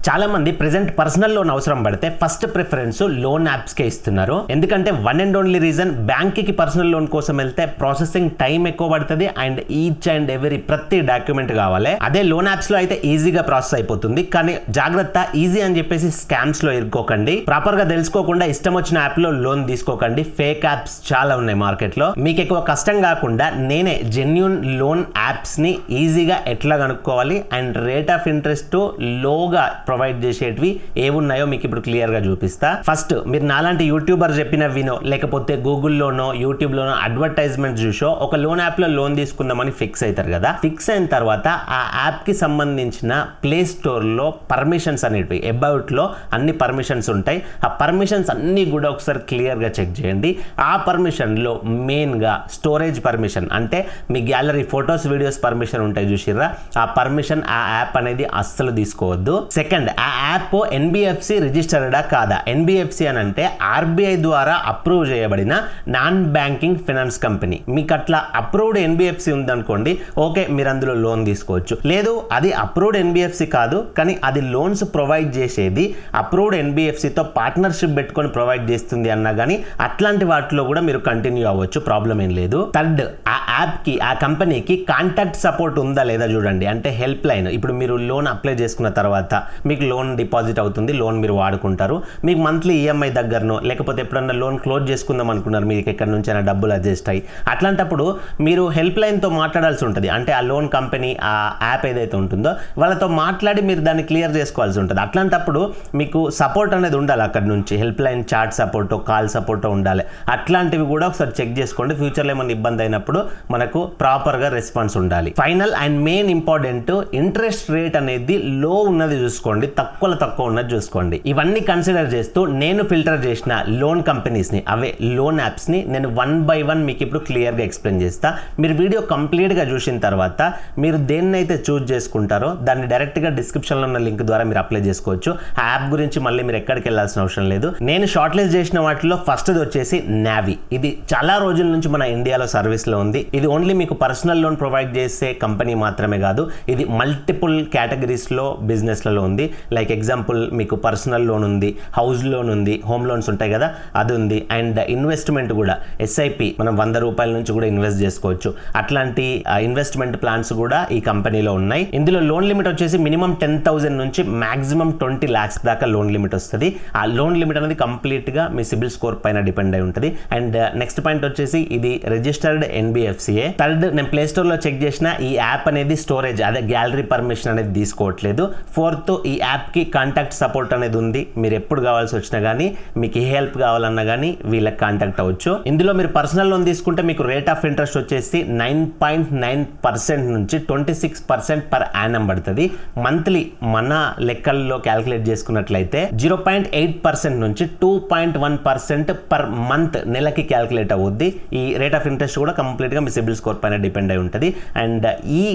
చాలా మంది present personal loan అవసరం పడితే ఫస్ట్ ప్రిఫరెన్స్ లోన్ యాప్స్ కే ఇస్తున్నారు. ఎందుకంటే one and only reason, bank కి పర్సనల్ లోన్ కోసం వెళ్తే ప్రాసెసింగ్ టైం ఎక్కువ పడుతుంది అండ్ ఈచ్ అండ్ ఎవరీ ప్రతి డాక్యుమెంట్ కావాలి. అదే లోన్ యాప్స్ లో అయితే ఈజీగా ప్రాసెస్ అయిపోతుంది. కానీ జాగ్రత్త, ఈజీ అని చెప్పేసి స్కామ్స్ లో ఇరుక్కోకండి. ప్రాపర్ గా తెలుసుకోకుండా ఇష్టం వచ్చిన యాప్ లో లోన్ తీసుకోకండి. ఫేక్ యాప్స్ చాలా ఉన్నాయి మార్కెట్ లో. మీకు ఎక్కువ కష్టం కాకుండా నేనే జెన్యూన్ లోన్ యాప్స్ ని ఈజీగా ఎట్లా కనుక్కోవాలి అండ్ రేట్ ఆఫ్ ఇంట్రెస్ట్ లోగా ప్రొవైడ్ చేసేటివి ఏమున్నాయో మీకు ఇప్పుడు క్లియర్ గా చూపిస్తా. ఫస్ట్ మీరు నాలాంటి యూట్యూబర్ చెప్పినవినో లేకపోతే గూగుల్లోనో యూట్యూబ్లోనో అడ్వర్టైజ్మెంట్ చూసో ఒక లోన్ యాప్ లో లోన్ తీసుకుందామని ఫిక్స్ అవుతారు కదా. ఫిక్స్ అయిన తర్వాత ఆ యాప్ కి సంబంధించిన ప్లే స్టోర్ లో పర్మిషన్స్ అనేటివి అబౌట్ లో అన్ని పర్మిషన్స్ ఉంటాయి. ఆ పర్మిషన్స్ అన్ని కూడా ఒకసారి క్లియర్ గా చెక్ చేయండి. ఆ పర్మిషన్ లో మెయిన్ గా స్టోరేజ్ పర్మిషన్ అంటే మీ గ్యాలరీ ఫొటోస్ వీడియోస్ పర్మిషన్ ఉంటాయి చూసిర్రా, ఆ పర్మిషన్ ఆ యాప్ అనేది అస్సలు తీసుకోవద్దు. సెకండ్, ఆ యాప్ ఎన్బిఎఫ్సి రిజిస్టర్డా కాదా. ఎన్బిఎఫ్సి అని అంటే ఆర్బీఐ ద్వారా అప్రూవ్ చేయబడిన నాన్ బ్యాంకింగ్ ఫైనాన్స్ కంపెనీ. మీకు అట్లా అప్రూవ్డ్ ఎన్బిఎఫ్సి ఉందనుకోండి, ఓకే మీరు అందులో లోన్ తీసుకోవచ్చు. లేదు అది అప్రూవ్డ్ ఎన్బిఎఫ్సి కాదు కానీ అది లోన్స్ ప్రొవైడ్ చేసేది అప్రూవ్డ్ ఎన్బిఎఫ్సితో పార్ట్నర్షిప్ పెట్టుకొని ప్రొవైడ్ చేస్తుంది అన్నా కానీ అట్లాంటి వాటిలో కూడా మీరు కంటిన్యూ అవ్వచ్చు, ప్రాబ్లం ఏం లేదు. థర్డ్, ఆ యాప్ కి ఆ కంపెనీకి కాంటాక్ట్ సపోర్ట్ ఉందా లేదా చూడండి. అంటే హెల్ప్ లైన్, ఇప్పుడు మీరు లోన్ అప్లై చేసుకున్న తర్వాత మీకు లోన్ డిపాజిట్ అవుతుంది, లోన్ మీరు వాడుకుంటారు. మీకు మంత్లీ ఈఎంఐ దగ్గరనో లేకపోతే ఎప్పుడన్నా లోన్ క్లోజ్ చేసుకుందాం అనుకున్నారు, మీకు ఎక్కడి నుంచి అయినా డబ్బులు అడ్జస్ట్ అయ్యి, అట్లాంటప్పుడు మీరు హెల్ప్ లైన్తో మాట్లాడాల్సి ఉంటుంది. అంటే ఆ లోన్ కంపెనీ ఆ యాప్ ఏదైతే ఉంటుందో వాళ్ళతో మాట్లాడి మీరు దాన్ని క్లియర్ చేసుకోవాల్సి ఉంటుంది. అట్లాంటప్పుడు మీకు సపోర్ట్ అనేది ఉండాలి అక్కడ నుంచి, హెల్ప్ లైన్ చాట్ సపోర్టో కాల్ సపోర్టో ఉండాలి. అట్లాంటివి కూడా ఒకసారి చెక్ చేసుకోండి. ఫ్యూచర్లో ఏమైనా ఇబ్బంది అయినప్పుడు మనకు ప్రాపర్గా రెస్పాన్స్ ఉండాలి. Final and main important, interest rate అనేది లో ఉన్నది చూసుకోండి, తక్కువ ఉన్నది చూసుకోండి. ఇవన్నీ కన్సిడర్ చేస్తూ నేను ఫిల్టర్ చేసిన లోన్ కంపెనీస్ ని, అవే లోన్ యాప్స్ ని నేను వన్ బై వన్ మీకు ఇప్పుడు క్లియర్ గా ఎక్స్ప్లెయిన్ చేస్తా. మీరు వీడియో కంప్లీట్ గా చూసిన తర్వాత మీరు దేన్నైతే చూస్ చేసుకుంటారో దాన్ని డైరెక్ట్ గా డిస్క్రిప్షన్ లో ఉన్న లింక్ ద్వారా మీరు అప్లై చేసుకోవచ్చు. ఆ యాప్ గురించి మళ్ళీ మీరు ఎక్కడికి వెళ్ళాల్సిన అవసరం లేదు. నేను షార్ట్ లిస్ట్ చేసిన వాటిలో ఫస్ట్ వచ్చేసి నావి. ఇది చాలా రోజుల నుంచి మన ఇండియాలో సర్వీస్ లో ఉంది. ఇది ఓన్లీ మీకు పర్సనల్ లోన్ ప్రొవైడ్ చేసే కంపెనీ మాత్రమే కాదు, ఇది మల్టిపుల్ కేటగిరీస్ లో బిజినెస్ లలో ఉంది. లైక్ ఎగ్జాంపుల్ మీకు పర్సనల్ లోన్ ఉంది, హౌస్ లోన్ ఉంది, హోమ్ లోన్స్ ఉంటాయి కదా అది ఉంది, అండ్ ఇన్వెస్ట్మెంట్ కూడా ఎస్ఐపి మనం 100 రూపాయల నుంచి కూడా ఇన్వెస్ట్ చేసుకోవచ్చు. అట్లాంటి ఇన్వెస్ట్మెంట్ ప్లాన్స్ కూడా ఈ కంపెనీలో ఉన్నాయి. ఇందులో లోన్ లిమిట్ వచ్చేసి మినిమం 10,000 నుంచి మాక్సిమం 20 lakhs దాకా లోన్ లిమిట్ వస్తుంది. ఆ లోన్ లిమిట్ అనేది కంప్లీట్ గా మీ సిబిల్ స్కోర్ పైన డిపెండ్ అయి ఉంటుంది. అండ్ నెక్స్ట్ పాయింట్ వచ్చేసి ఇది రిజిస్టర్డ్ ఎన్బిఎఫ్సిఏ. థర్డ్, నేను ప్లే స్టోర్ లో చెక్ చేసిన ఈ యాప్ అనేది స్టోరేజ్ అదే గ్యాలరీ పర్మిషన్ అనేది తీసుకోవట్లేదు. ఫోర్త్, ఈ యాప్ కి కాంటాక్ట్ సపోర్ట్ అనేది ఉంది. మీరు ఎప్పుడు కావాల్సి వచ్చినా కానీ మీకు ఏ హెల్ప్ కావాలన్నా కానీ వీళ్ళకి కాంటాక్ట్ అవ్వచ్చు. ఇందులో మీరు పర్సనల్ లోన్ తీసుకుంటే మీకు రేట్ ఆఫ్ ఇంట్రెస్ట్ వచ్చేసి 9.9% నుంచి 26% పర్ యానం పడుతుంది. మంత్లీ మన లెక్కల్లో క్యాల్కులేట్ చేసుకున్నట్లయితే 0.8% నుంచి 2.1% పర్ మంత్ నెలకి క్యాల్కులేట్ అవుద్ది. ఈ రేట్ ఆఫ్ ఇంట్రెస్ట్ కూడా కంప్లీట్ గా మీ సిబిల్ స్కోర్ పైన డిపెండ్ అయి ఉంటుంది. అండ్ ఈ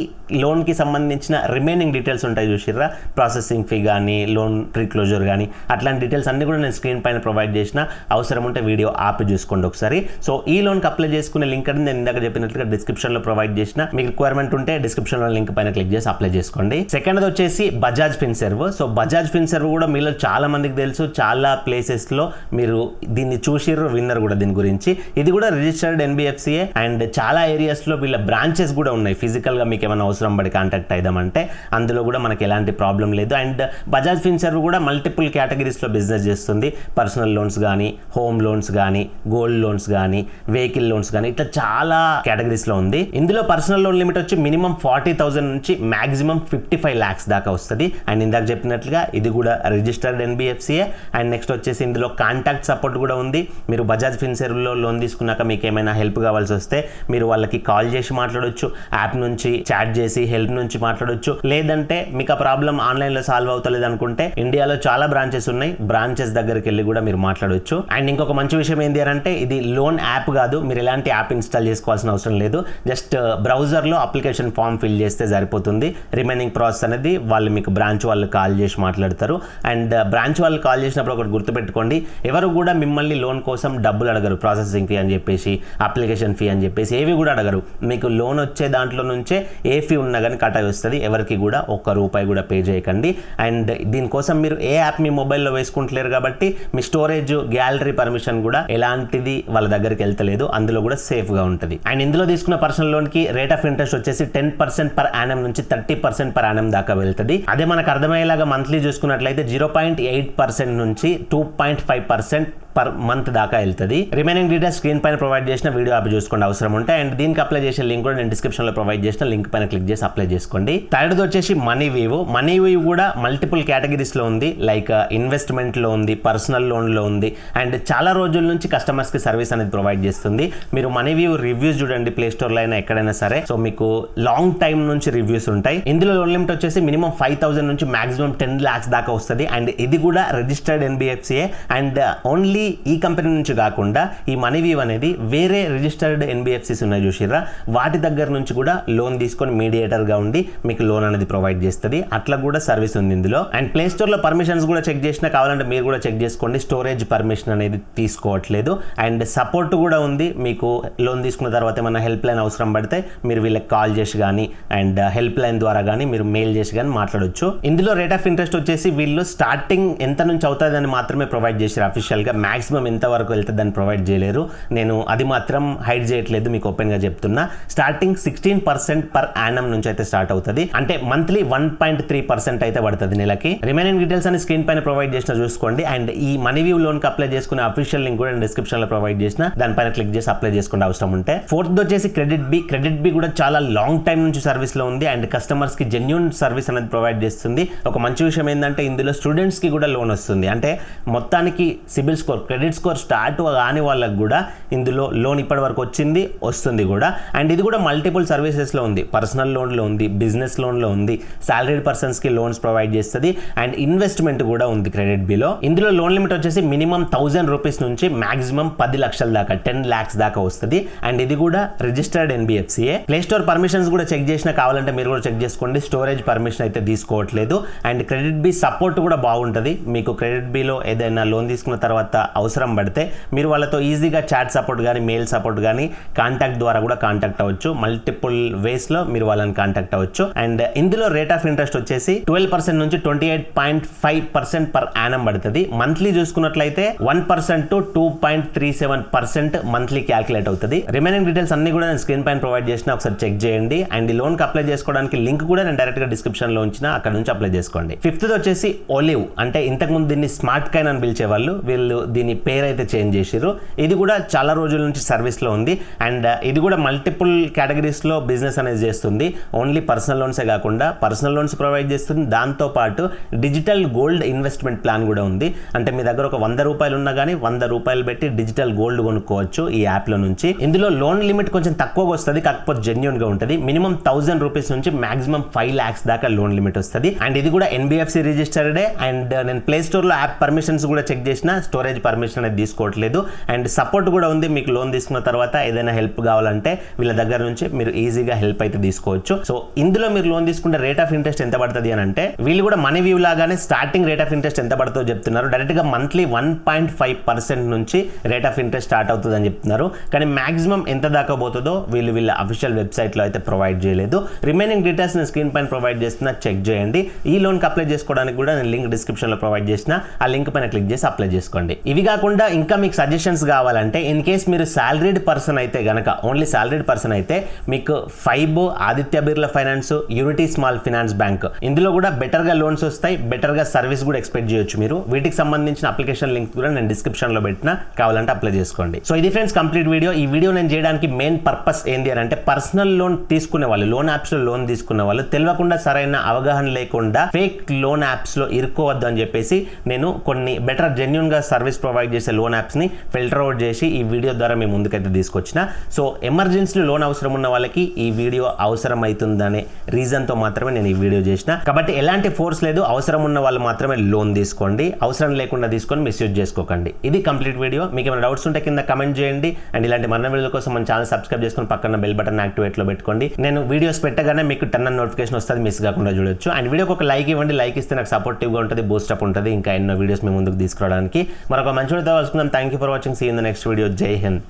లోన్ కి సంబంధించిన రిమైనింగ్ డీటెయిల్స్ ఉంటాయి చూసిర్రా, ప్రాసెసింగ్ ఫీ కానీ లోన్ ప్రీ క్లోజర్ కానీ అట్లాంటి డీటెయిల్స్ అన్ని కూడా నేను స్క్రీన్ పైన ప్రొవైడ్ చేసిన. అవసరం ఉంటే వీడియో ఆపి చూసుకోండి ఒకసారి. సో ఈ లోన్కి అప్లై చేసుకునే లింక్ అనేది నేను ఇందాక చెప్పినట్లుగా డిస్క్రిప్షన్లో ప్రొవైడ్ చేసిన. మీకు రిక్వైర్మెంట్ ఉంటే డిస్క్రిప్షన్లో లింక్ పైన క్లిక్ చేసి అప్లై చేసుకోండి. సెకండ్ వచ్చేసి బజాజ్ ఫిన్సర్వ్. సో బజాజ్ ఫిన్సర్వ్ కూడా మీలో చాలా మందికి తెలుసు, చాలా ప్లేసెస్లో మీరు దీన్ని చూసిర్రు, విన్నర్ కూడా దీని గురించి. ఇది కూడా రిజిస్టర్డ్ ఎన్బిఎఫ్సిఏ అండ్ చాలా ఏరియాస్లో వీళ్ళ బ్రాంచెస్ కూడా ఉన్నాయి. ఫిజికల్గా మీకు ఏమైనా అవసరం పడి కాంటాక్ట్ అయిదామంటే అందులో కూడా మనకి ఎలాంటి ప్రాబ్లం లేదు. అండ్ బజాజ్ ఫిన్సర్వ్ కూడా మల్టిపుల్ కేటగిరీస్లో బిజినెస్ చేస్తుంది. పర్సనల్ లోన్స్ కానీ, హోమ్ లోన్స్ కానీ, గోల్డ్ లోన్స్ కానీ, వెహికల్ లోన్స్ కానీ, ఇట్లా చాలా కేటగిరీస్లో ఉంది. ఇందులో పర్సనల్ లోన్ లిమిట్ వచ్చి మినిమం 40,000 నుంచి మాక్సిమం 55 lakhs దాకా వస్తుంది. అండ్ ఇందాక చెప్పినట్లుగా ఇది కూడా రిజిస్టర్డ్ ఎన్బిఎఫ్సిఏ. అండ్ నెక్స్ట్ వచ్చేసి ఇందులో కాంటాక్ట్ సపోర్ట్ కూడా ఉంది. మీరు బజాజ్ ఫిన్సర్వ్లో లోన్ తీసుకున్నాక మీకు ఏమైనా హెల్ప్ కావాల్సి వస్తే మీరు వాళ్ళకి కాల్ చేసి మాట్లాడొచ్చు, యాప్ నుంచి చాట్ చేసి హెల్ప్ నుంచి మాట్లాడొచ్చు. లేదంటే మీకు ఆ ప్రాబ్లం ఆన్లైన్లో సాల్వ్ అవుతలేదు అనుకుంటే ఇండియాలో చాలా బ్రాంచెస్ ఉన్నాయి, బ్రాంచెస్ దగ్గరికి వెళ్ళి కూడా మీరు మాట్లాడొచ్చు. అండ్ ఇంకొక మంచి విషయం ఏంటి అంటే ఇది లోన్ యాప్ కాదు, మీరు ఎలాంటి యాప్ ఇన్స్టాల్ చేసుకోవాల్సిన అవసరం లేదు. జస్ట్ బ్రౌజర్లో అప్లికేషన్ ఫామ్ ఫిల్ చేస్తే సరిపోతుంది. రిమైనింగ్ ప్రాసెస్ అనేది వాళ్ళు మీకు బ్రాంచ్ వాళ్ళు కాల్ చేసి మాట్లాడతారు. అండ్ బ్రాంచ్ వాళ్ళు కాల్ చేసినప్పుడు ఒకటి గుర్తుపెట్టుకోండి, ఎవరు కూడా మిమ్మల్ని లోన్ కోసం డబ్బులు అడగరు. ప్రాసెసింగ్ ఫీ అని చెప్పేసి, అప్లికేషన్ ఫీ అని చెప్పేసి ఏవి కూడా అడగరు. మీకు లోన్ వచ్చే దాంట్లో నుంచే ఏ ఫీ ఉన్నా కానీ కట్ అయి వస్తుంది. ఎవరికి కూడా ₹1 కూడా పే చేయకండి. అండ్ దీనికోసం మీరు ఏ యాప్ మీ మొబైల్లో వేసుకుంటలేరు కాబట్టి మీ స్టోరేజ్ గ్యాలరీ పర్మిషన్ కూడా ఎలాంటిది వాళ్ళ దగ్గరికి వెళ్తలేదు, అందులో కూడా సేఫ్గా ఉంటుంది. అండ్ ఇందులో తీసుకున్న పర్సనల్ లోన్కి రేట్ ఆఫ్ ఇంట్రెస్ట్ వచ్చేసి 10% పర్ యానం నుంచి 30% పర్ యానం దాకా వెళ్తుంది. అదే మనకు అర్థమయ్యేలాగా మంత్లీ చూసుకున్నట్లయితే 0.8% నుంచి 2.5% పర్ మంత్ దాకా వెళ్తుంది. రిమైనింగ్ డీటెయిల్స్ స్క్రీన్ పైన ప్రొవైడ్ చేసిన వీడియో యాప్ చూసుకోండి అవసరం ఉంటే. అండ్ దీనికి అప్లై చేసే లింక్ కూడా నేను డిస్క్రిప్షన్ లో ప్రొవైడ్ చేసిన లింక్ పైన క్లిక్ చేసి అప్లై చేసుకోండి. థర్డ్ వచ్చేసి మనీవీవ్ కూడా మల్టిపుల్ కేటగిరీస్ లో ఉంది. లైక్ ఇన్వెస్ట్మెంట్ లో ఉంది, పర్సనల్ లోన్ లో ఉంది, అండ్ చాలా రోజుల నుంచి కస్టమర్స్ కి సర్వీస్ అనేది ప్రొవైడ్ చేస్తుంది. మీరు మనీవీవ్ రివ్యూస్ చూడండి, ప్లే స్టోర్ లో అయినా ఎక్కడైనా సరే. సో మీకు లాంగ్ టైమ్ నుంచి రివ్యూస్ ఉంటాయి. ఇందులో లోన్ లిమిట్ వచ్చేసి మినిమం 5,000 నుంచి మాక్సిమం 10 lakhs దాకా వస్తుంది. అండ్ ఇది కూడా రిజిస్టర్డ్ ఎన్బిఎఫ్సిఏ. అండ్ ఓన్లీ ఈ కంపెనీ నుంచి కాకుండా ఈ మనీవీవ్ అనేది వేరే రిజిస్టర్డ్ ఎన్బిఎఫ్సిస్ ఉన్నాయి చూసిర్రా, వాటి దగ్గర నుంచి కూడా లోన్ తీసుకొని మీడియేటర్ గా ఉండి మీకు లోన్ అనేది ప్రొవైడ్ చేస్తుంది. అట్లా కూడా సర్వీస్ ఉంది ఇందులో. అండ్ ప్లే స్టోర్ లో పర్మిషన్స్ కూడా చెక్ చేసినా, కావాలంటే మీరు కూడా చెక్ చేసుకోండి. స్టోరేజ్ పర్మిషన్ అనేది తీసుకోవట్లేదు. అండ్ సపోర్ట్ కూడా ఉంది. మీకు లోన్ తీసుకున్న తర్వాత ఏమైనా హెల్ప్ లైన్ అవసరం పడితే మీరు వీళ్ళకి కాల్ చేసి కానీ అండ్ హెల్ప్ లైన్ ద్వారా కానీ మీరు మెయిల్ చేసి కానీ మాట్లాడొచ్చు. ఇందులో రేట్ ఆఫ్ ఇంట్రెస్ట్ వచ్చేసి వీళ్ళు స్టార్టింగ్ ఎంత నుంచి అవుతుంది అని మాత్రమే ప్రొవైడ్ చేశారు. అఫీషియల్ గా మాక్సిమం ఎంత వరకు వెళ్తుంది అని ప్రొవైడ్ చేయలేరు. నేను అది మాత్రం హైడ్ చేయట్లేదు, మీకు ఓపెన్ గా చెప్తున్నా. స్టార్టింగ్ 16% పర్ యానం నుంచి అయితే స్టార్ట్ అవుతుంది. అంటే మంత్లీ 1.3% అయితే పడుతుంది నెలకి. రిమైనింగ్ డీటెయిల్స్ అని స్క్రీన్ పైన ప్రొవైడ్ చేసిన చూసుకోండి. అండ్ ఈ మనీవీవ్ లోన్ కి అప్లై చేసుకునే అఫీషియల్ లింక్ కూడా డిస్క్రిప్షన్ లో ప్రొవైడ్ చేసిన, దానిపైన క్లిక్ చేసి అప్లై చేసుకునే అవసరం ఉంటే. ఫోర్త్ వచ్చేసి క్రెడిట్ బి కూడా చాలా లాంగ్ టైం నుంచి సర్వీస్ లో ఉంది. అండ్ కస్టమర్స్ కి జెన్యూన్ సర్వీస్ అనేది ప్రొవైడ్ చేస్తుంది. ఒక మంచి విషయం ఏంటంటే ఇందులో స్టూడెంట్స్ కి కూడా లోన్ వస్తుంది. అంటే మొత్తానికి CIBIL score, credit score start కాని వాళ్ళకి కూడా ఇందులో లోన్ ఇప్పటి వరకు వస్తుంది కూడా. అండ్ ఇది కూడా మల్టిపుల్ సర్వీసెస్ లో ఉంది. పర్సనల్ లోన్ లో ఉంది, బిజినెస్ లోన్ లో ఉంది, సాలరీడ్ పర్సన్స్ కి లోన్స్ ప్రొవైడ్ చేస్తుంది. అండ్ ఇన్వెస్ట్మెంట్ కూడా ఉంది క్రెడిట్ బిలో. ఇందులో లోన్ లిమిట్ వచ్చేసి మినిమం 1,000 రూపీస్ నుంచి మాక్సిమం 10 లక్షల దాకా 10 lakhs దాకా వస్తుంది. అండ్ ఇది కూడా రిజిస్టర్డ్ ఎన్బిఎఫ్సిఏ. ప్లే స్టోర్ పర్మిషన్స్ కూడా చెక్ చేసినా, కావాలంటే మీరు కూడా చెక్ చేసుకోండి. స్టోరేజ్ పర్మిషన్ అయితే తీసుకోవట్లేదు. అండ్ క్రెడిట్ బి సపోర్ట్ కూడా బాగుంటుంది. మీకు క్రెడిట్ బిలో ఏదైనా లోన్ తీసుకున్న తర్వాత అవసరం పడితే మీరు వాళ్ళతో ఈజీగా చాట్ సపోర్ట్ కానీ మెయిల్ సపోర్ట్ కానీ కాంటాక్ట్ ద్వారా కూడా కాంటాక్ట్ అవ్వచ్చు. మల్టిపుల్ వేస్ లో మీరు వాళ్ళని కాంటాక్ట్ అవ్వచ్చు. అండ్ ఇందులో రేట్ ఆఫ్ ఇంట్రెస్ట్ వచ్చేసి 12% నుంచి 28.5% పర్ యానం పడుతుంది. మంత్లీ చూసుకున్నట్లయితే 1% టు 2.37% మంత్లీ క్యాల్కులేట్ అవుతుంది. రిమైనింగ్ డీటెయిల్స్ అన్ని కూడా నేను స్క్రీన్ పైన ప్రొవైడ్ చేసిన, ఒకసారి చెక్ చేయండి. అండ్ ఈ లోన్ కి అప్లై చేసుకోవడానికి లింక్ కూడా నేను డైరెక్ట్ గా డిస్క్రిప్షన్ లో ఉంచిన, అక్కడ నుంచి అప్లై చేసుకోండి. ఫిఫ్త్ వచ్చేసి ఒలివ్. అంటే ఇంతకు ముందు దీన్ని స్మార్ట్ కైన్ అని పిలిచేవాళ్ళు, వీళ్ళు దీని పేరు అయితే చేంజ్ చేసిర్రు. ఇది కూడా చాలా రోజుల నుంచి సర్వీస్ లో ఉంది. అండ్ ఇది కూడా మల్టిపుల్ కేటగిరీస్ లో బిజినెస్ అనేది చేస్తుంది. ఓన్లీ పర్సనల్ లోన్సే కాకుండా పర్సనల్ లోన్స్ ప్రొవైడ్ చేస్తుంది. దాంతో పాటు డిజిటల్ గోల్డ్ ఇన్వెస్ట్మెంట్ ప్లాన్ కూడా ఉంది. అంటే మీ దగ్గర ఒక 100 రూపాయలు ఉన్నా కానీ 100 రూపాయలు పెట్టి డిజిటల్ గోల్డ్ కొనుక్కోవచ్చు ఈ యాప్ లో నుంచి. ఇందులో లోన్ లిమిట్ కొంచెం తక్కువగా వస్తుంది, కాకపోతే జెన్యూన్ గా ఉంటుంది. మినిమం 1,000 రూపీస్ నుంచి మాక్సిమం 5 lakhs దాకా లోన్ లిమిట్ వస్తుంది. అండ్ ఇది కూడా ఎన్బిఎఫ్సి రిజిస్టర్డే. అండ్ నేను ప్లే స్టోర్ లో యాప్ పర్మిషన్స్ కూడా చెక్ చేసిన, స్టోరేజ్ పర్మిషన్ అనేది తీసుకోవట్లేదు. అండ్ సపోర్ట్ కూడా ఉంది. మీకు లోన్ తీసుకున్న తర్వాత ఏదైనా హెల్ప్ కావాలంటే వీళ్ళ దగ్గర నుంచి మీరు ఈజీగా హెల్ప్ అయితే తీసుకోవచ్చు. సో ఇందులో మీరు లోన్ తీసుకుంటే రేట్ ఆఫ్ ఇంట్రెస్ట్ ఎంత పడుతుంది అని అంటే, వీళ్ళు కూడా మనీవీవ్ లాగానే స్టార్టింగ్ రేట్ ఆఫ్ ఇంట్రెస్ట్ ఎంత పడుతుందో చెప్తున్నారు. డైరెక్ట్ గా మంత్లీ 1.5% నుంచి రేట్ ఆఫ్ ఇంట్రెస్ట్ స్టార్ట్ అవుతుంది అని చెప్తున్నారు. కానీ మాక్సిమం ఎంత దాకా పోతుందో వీళ్ళ అఫీషియల్ వెబ్సైట్ లో అయితే ప్రొవైడ్ చేయలేదు. రిమైనింగ్ డీటెయిల్స్ నేను స్క్రీన్ పైన ప్రొవైడ్ చేస్తున్నా, చెక్ చేయండి. ఈ లోన్ కి అప్లై చేసుకోవడానికి కూడా నేను లింక్ డిస్క్రిప్షన్ లో ప్రొవైడ్ చేసిన, ఆ లింక్ పైన క్లిక్ చేసి అప్లై చేసుకోండి. ఇవి కాకుండా ఇంకా మీకు సజెషన్స్ కావాలంటే, ఇన్ కేస్ మీరు సాలరీడ్ పర్సన్ అయితే గనక, ఓన్లీ సాలరీడ్ పర్సన్ అయితే మీకు fibre, Aditya Birla finance, unity small finance bank, ఇందులో కూడా బెటర్ గా లోన్స్ వస్తాయి, బెటర్ గా సర్వీస్ కూడా ఎక్స్పెక్ట్ చేయొచ్చు మీరు. వీటికి సంబంధించిన అప్లికేషన్ లింక్ కూడా నేను డిస్క్రిప్షన్ లో పెట్టిన, కావాలంటే అప్లై చేసుకోండి. సో ఇది ఫ్రెండ్స్ కంప్లీట్ వీడియో. ఈ వీడియో నేను చేయడానికి మెయిన్ పర్పస్ ఏంటి అని అంటే, పర్సనల్ లోన్ తీసుకునే వాళ్ళు, లోన్ యాప్స్ లో లోన్ తీసుకునే వాళ్ళు తెలియకుండా, సరైన అవగాహన లేకుండా ఫేక్ లోన్ యాప్స్ లో ఇరుక్కోవద్దు అని చెప్పేసి నేను కొన్ని బెటర్ జెన్యూన్ గా సర్వీస్ ప్రొవైడ్ చేసే లోన్ యాప్స్ ని ఫిల్టర్ అవుట్ చేసి ఈ వీడియో ద్వారా మేము ముందుకైతే తీసుకొచ్చిన. సో ఎమర్జెన్సీ లోన్ అవసరం ఉన్న వాళ్ళకి ఈ వీడియో అవసరం అవుతుందనే రీజన్ తో మాత్రమే నేను ఈ వీడియో చేసిన. కాబట్టి ఎలాంటి ఫోర్స్ లేదు, అవసరం ఉన్న వాళ్ళు మాత్రమే లోన్ తీసుకోండి, అవసరం లేకుండా తీసుకొని మిస్యూజ్ చేసుకోకండి. ఇది కంప్లీట్ వీడియో. మీకు ఏమైనా డౌట్స్ ఉంటే కింద కమెంట్ చేయండి. అండ్ ఇలాంటి మరిన్ని వీడియోల కోసం మన ఛానల్ సబ్స్క్రైబ్ చేసుకొని పక్కన బెల్ బటన్ యాక్టివేట్ లో పెట్టుకోండి. నేను వీడియోస్ పెట్టగానే మీకు టర్న్ నోటిఫికేషన్ వస్తుంది, మిస్ కాకుండా చూడొచ్చు. అండ్ వీడియోకి ఒక లైక్ ఇవ్వండి. లైక్ ఇస్తే నాకు సపోర్టివ్ గా ఉంటుంది, బూస్ట్ అప్ ఉంటుంది ఇంకా ఎన్నో వీడియోస్ మీ ముందుకు తీసుకురావడానికి. మరొక మంచి వీడియోతో కలుసుకుందాం. Thank you for watching. See in the next video. Jai Hind.